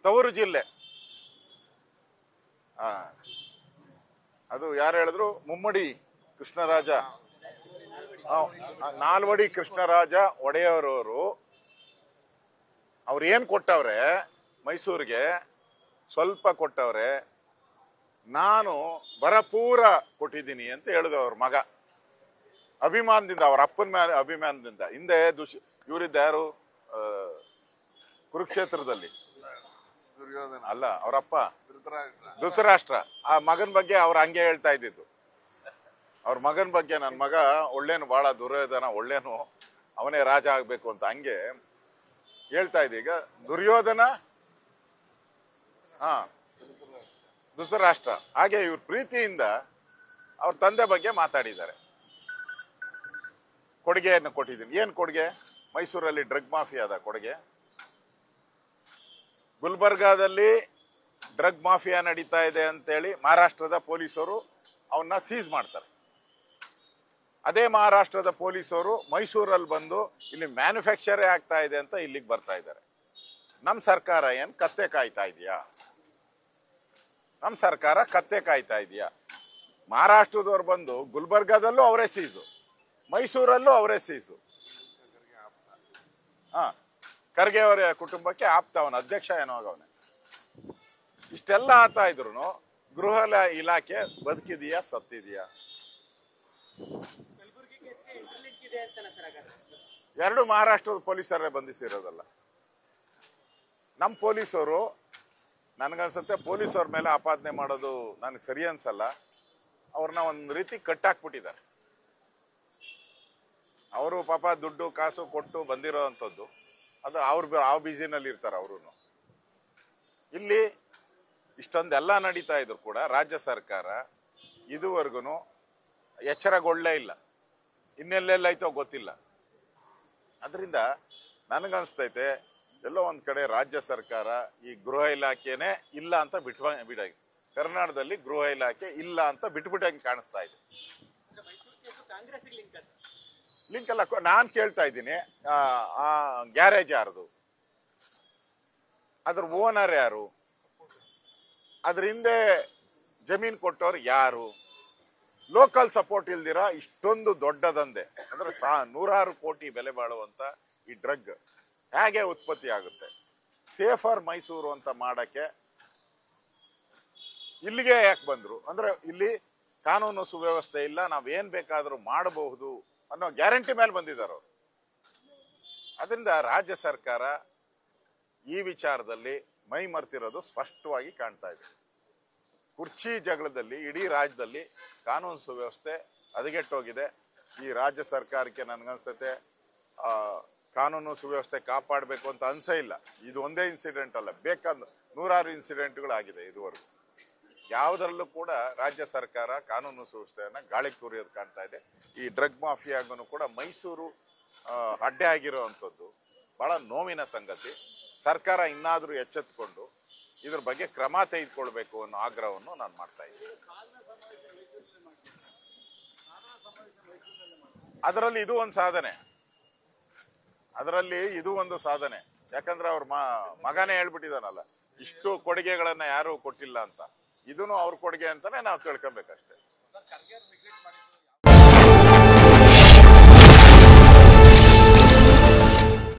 ತವರು ಜಿಲ್ಲೆ. ಅದು ಯಾರು ಹೇಳಿದ್ರು, ಮುಮ್ಮಡಿ ಕೃಷ್ಣರಾಜ, ನಾಲ್ವಡಿ ಕೃಷ್ಣರಾಜ ಒಡೆಯವರವರು. ಅವ್ರು ಏನ್ ಕೊಟ್ಟವ್ರೆ ಮೈಸೂರಿಗೆ? ಸ್ವಲ್ಪ ಕೊಟ್ಟವ್ರೆ. ನಾನು ಭರಪೂರ ಕೊಟ್ಟಿದ್ದೀನಿ ಅಂತ ಹೇಳಿದ ಅವ್ರ ಮಗ, ಅಭಿಮಾನದಿಂದ, ಅವ್ರ ಅಪ್ಪನ ಮೇಲೆ ಅಭಿಮಾನದಿಂದ. ಹಿಂದೆ ಇವರಿದ್ದ ಯಾರು, ಕುರುಕ್ಷೇತ್ರದಲ್ಲಿ ಅಲ್ಲ, ಅವರಪ್ಪ ಧೃತರಾಷ್ಟ್ರ. ಆ ಮಗನ ಬಗ್ಗೆ ಅವ್ರು ಹಂಗೆ ಹೇಳ್ತಾ ಇದ್ದಿದ್ದು. ಅವ್ರ ಮಗನ ಬಗ್ಗೆ, ನನ್ನ ಮಗ ಒಳ್ಳೇನು, ಬಹಳ ದುರ್ಯೋಧನ ಒಳ್ಳೇನು, ಅವನೇ ರಾಜ ಆಗ್ಬೇಕು ಅಂತ ಹಂಗೆ ಹೇಳ್ತಾ ಇದ್ದ. ಈಗ ದುರ್ಯೋಧನ ಧೃತರಾಷ್ಟ್ರ. ಹಾಗೆ ಇವ್ರ ಪ್ರೀತಿಯಿಂದ ಅವ್ರ ತಂದೆ ಬಗ್ಗೆ ಮಾತಾಡಿದ್ದಾರೆ. ಕೊಡುಗೆಯನ್ನು ಕೊಟ್ಟಿದ್ದೀನಿ. ಏನ್ ಕೊಡುಗೆ? ಮೈಸೂರಲ್ಲಿ ಡ್ರಗ್ ಮಾಫಿಯಾದ ಕೊಡುಗೆ. ಗುಲ್ಬರ್ಗಾದಲ್ಲಿ ಡ್ರಗ್ ಮಾಫಿಯಾ ನಡೀತಾ ಇದೆ ಅಂತೇಳಿ ಮಹಾರಾಷ್ಟ್ರದ ಪೊಲೀಸರು ಅವನ್ನ ಸೀಸ್ ಮಾಡ್ತಾರೆ. ಅದೇ ಮಹಾರಾಷ್ಟ್ರದ ಪೊಲೀಸರು ಮೈಸೂರಲ್ಲಿ ಬಂದು ಇಲ್ಲಿ ಮ್ಯಾನುಫ್ಯಾಕ್ಚರೇ ಆಗ್ತಾ ಇದೆ ಅಂತ ಇಲ್ಲಿಗೆ ಬರ್ತಾ ಇದ್ದಾರೆ. ನಮ್ಮ ಸರ್ಕಾರ ಏನ್ ಕತ್ತೆ ಕಾಯ್ತಾ ಇದೆಯಾ? ನಮ್ಮ ಸರ್ಕಾರ ಕತ್ತೆ ಕಾಯ್ತಾ ಇದೆಯಾ? ಮಹಾರಾಷ್ಟ್ರದವ್ರು ಬಂದು ಗುಲ್ಬರ್ಗಾದಲ್ಲೂ ಅವರೇ ಸೀಸು, ಮೈಸೂರಲ್ಲೂ ಅವರೇ ಸೀಸು. ಖರ್ಗೆ ಅವರ ಕುಟುಂಬಕ್ಕೆ ಆಪ್ತ, ಅವನ ಅಧ್ಯಕ್ಷ ಏನೋ ಆಗವನೆ. ಇಷ್ಟೆಲ್ಲ ಆಗ್ತಾ ಇದ್ರು ಗೃಹ ಇಲಾಖೆ ಬದುಕಿದೆಯಾ ಸತ್ತಿದೆಯಾ? ಎರಡು ಮಹಾರಾಷ್ಟ್ರದ ಪೊಲೀಸರೇ ಬಂಧಿಸಿರೋದಲ್ಲ. ನಮ್ಮ ಪೊಲೀಸರು, ನನ್ಗನ್ಸುತ್ತೆ ಪೊಲೀಸವ್ರ ಮೇಲೆ ಆಪಾದನೆ ಮಾಡೋದು ನನಗೆ ಸರಿ ಅನ್ಸಲ್ಲ. ಅವ್ರನ್ನ ಒಂದು ರೀತಿ ಕಟ್ಟಾಕ್ಬಿಟ್ಟಿದ್ದಾರೆ. ಅವರು ಪಾಪ ದುಡ್ಡು ಕಾಸು ಕೊಟ್ಟು ಬಂದಿರೋ ಅಂಥದ್ದು, ಅದು ಆ ಬಿಸಿನಲ್ಲಿ ಇರ್ತಾರೆ ಅವರು. ಇಲ್ಲಿ ಇಷ್ಟೊಂದೆಲ್ಲ ನಡೀತಾ ಇದ್ರು ಕೂಡ ರಾಜ್ಯ ಸರ್ಕಾರ ಇದುವರೆಗೂ ಎಚ್ಚರಗೊಳ್ಳೇ ಇಲ್ಲ. ಇನ್ನೆಲ್ಲೆಲ್ಲೈತೋ ಗೊತ್ತಿಲ್ಲ. ಅದರಿಂದ ನನಗನ್ಸ್ತೈತೆ ಎಲ್ಲೋ ಒಂದ್ ಕಡೆ ರಾಜ್ಯ ಸರ್ಕಾರ ಈ ಗೃಹ ಇಲಾಖೆನೇ ಇಲ್ಲ ಅಂತ ಬಿಡಾಗಿ, ಕರ್ನಾಟಕದಲ್ಲಿ ಗೃಹ ಇಲಾಖೆ ಇಲ್ಲ ಅಂತ ಬಿಟ್ಬಿಟ್ಟಂಗೆ ಕಾಣಿಸ್ತಾ ಇದೆ. ಲಿಂಕ್ ಅಲ್ಲ, ನಾನ್ ಕೇಳ್ತಾ ಇದ್ದೀನಿ, ಆ ಗ್ಯಾರೇಜ್ ಯಾರ್ದು? ಅದ್ರ ಓನರ್ ಯಾರು? ಅದ್ರ ಹಿಂದೆ ಜಮೀನ್ ಕೊಟ್ಟವ್ರು ಯಾರು? ಲೋಕಲ್ ಸಪೋರ್ಟ್ ಇಲ್ದಿರ ಇಷ್ಟೊಂದು ದೊಡ್ಡ ದಂಧೆ ಅಂದ್ರೆ ನೂರಾರು ಕೋಟಿ ಬೆಲೆ ಬಾಳುವಂತ ಈ ಡ್ರಗ್ ಹೇಗೆ ಉತ್ಪತ್ತಿ ಆಗುತ್ತೆ? ಸೇಫರ್ ಮೈಸೂರು ಅಂತ ಮಾಡಕ್ಕೆ ಇಲ್ಲಿಗೆ ಯಾಕೆ ಬಂದ್ರು? ಅಂದ್ರೆ ಇಲ್ಲಿ ಕಾನೂನು ಸುವ್ಯವಸ್ಥೆ ಇಲ್ಲ, ನಾವೇನ್ ಬೇಕಾದ್ರೂ ಮಾಡಬಹುದು ಅನ್ನೋ ಗ್ಯಾರಂಟಿ ಮೇಲೆ ಬಂದಿದ್ದಾರೆ ಅವರು. ಅದರಿಂದ ರಾಜ್ಯ ಸರ್ಕಾರ ಈ ವಿಚಾರದಲ್ಲಿ ಮೈ ಮರ್ತಿರೋದು ಸ್ಪಷ್ಟವಾಗಿ ಕಾಣ್ತಾ ಇದೆ. ಕುರ್ಚಿ ಜಗಳದಲ್ಲಿ ಇಡೀ ರಾಜ್ಯದಲ್ಲಿ ಕಾನೂನು ಸುವ್ಯವಸ್ಥೆ ಹದಗೆಟ್ಟೋಗಿದೆ. ಈ ರಾಜ್ಯ ಸರ್ಕಾರಕ್ಕೆ ನನ್ಗನ್ಸುತ್ತೆ ಕಾನೂನು ಸುವ್ಯವಸ್ಥೆ ಕಾಪಾಡಬೇಕು ಅಂತ ಅನ್ಸೇ ಇಲ್ಲ. ಇದು ಒಂದೇ ಇನ್ಸಿಡೆಂಟ್ ಅಲ್ಲ, ಬೇಕಾದ ನೂರಾರು ಇನ್ಸಿಡೆಂಟ್ಗಳು ಆಗಿದೆ ಇದುವರೆಗೂ. ಯಾವುದರಲ್ಲೂ ಕೂಡ ರಾಜ್ಯ ಸರ್ಕಾರ ಕಾನೂನು ಸುವ್ಯವಸ್ಥೆಯನ್ನ ಗಾಳಿಗೆ ತೂರಿಯೋದು ಕಾಣ್ತಾ ಇದೆ. ಈ ಡ್ರಗ್ ಮಾಫಿಯಾಗೂ ಕೂಡ ಮೈಸೂರು ಅಡ್ಡೆ ಆಗಿರುವಂಥದ್ದು ಬಹಳ ನೋವಿನ ಸಂಗತಿ. ಸರ್ಕಾರ ಇನ್ನಾದ್ರೂ ಎಚ್ಚೆತ್ತುಕೊಂಡು ಇದ್ರ ಬಗ್ಗೆ ಕ್ರಮ ತೆಗೆದುಕೊಳ್ಬೇಕು ಅನ್ನೋ ಆಗ್ರಹವನ್ನು ನಾನು ಮಾಡ್ತಾ ಇದ್ದೀನಿ. ಅದರಲ್ಲಿ ಇದು ಒಂದು ಸಾಧನೆ. ಯಾಕಂದ್ರೆ ಅವ್ರ ಮಗನೇ ಹೇಳ್ಬಿಟ್ಟಿದಾನಲ್ಲ, ಇಷ್ಟು ಕೊಡುಗೆಗಳನ್ನ ಯಾರು ಕೊಟ್ಟಿಲ್ಲ ಅಂತ. ಇದನ್ನು ಅವ್ರ ಕೊಡುಗೆ ಅಂತಾನೆ ನಾವು ತಿಳ್ಕೊಬೇಕಷ್ಟೇ.